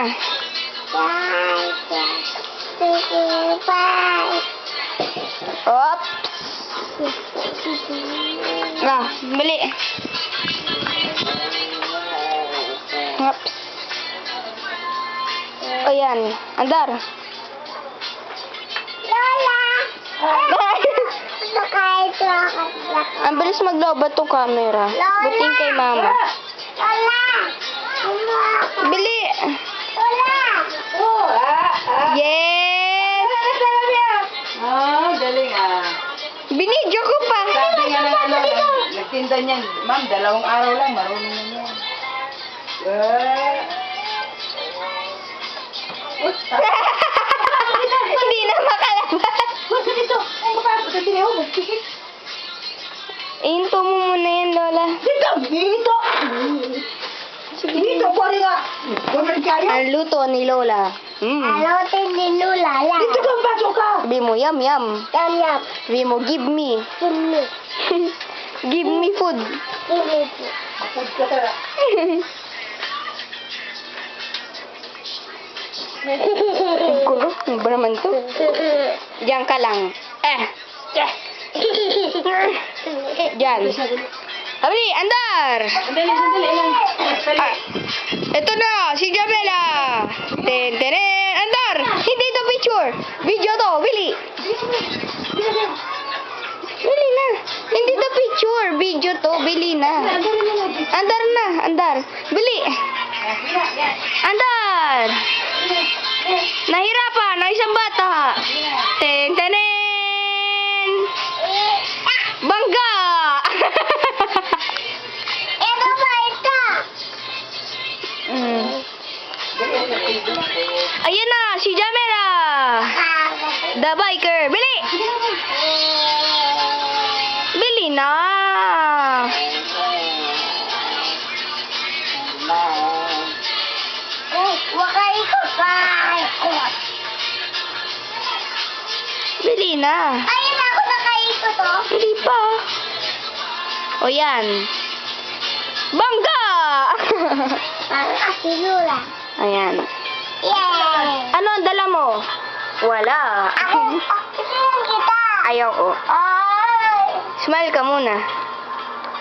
Bye. Oops. Bili. Oops. O yan. Andar. Lola! Nakahit ako. Ang bilis maglobat tong camera. Buting kay mama. Lola! Bili. Lola! Yes! Galing Binidyo ko pa. Sabi nga ng nagtinda niyan, ma'am, 2 araw lang, marunong na niyan. Hindi na makalabas. Dito, ang mapapot na tinaw mo. Ihinto mo muna yan, Lola. Dito! Dito, pwede nga. Pwede kaya. Ang luto ni Lola. Ano din Lola? Dito ka, pasok ka. Sabi mo, yum, yum. Yum. Sabi mo, give me. Kimi. Give me food. Kimi. Mapod ka tara. Ang gulo. Ano ba naman to? Diyan ka lang. Diyan. Habli, andar! Sandali lang. Ito na, si Jamela. Ten. Andar! Hindi to picture. Video to, Bili. Bili na. Hindi to picture. Video to, Bili na. Andar. Bili. Andar! Nahirapan na isang bata. Ten. Bangga! Ito ba ito? Ayan na, si Jamela. The biker. Bili! Bili na. Wakay ko pa. Bili na. Ayun ako nakaikot to. Hindi pa. O yan. Bangga! Parang kasi Lola. Ayan. Yay! Ano ang dala mo? Wala. Ako, ito yung kita. Ayoko. Ay! Smile ka muna.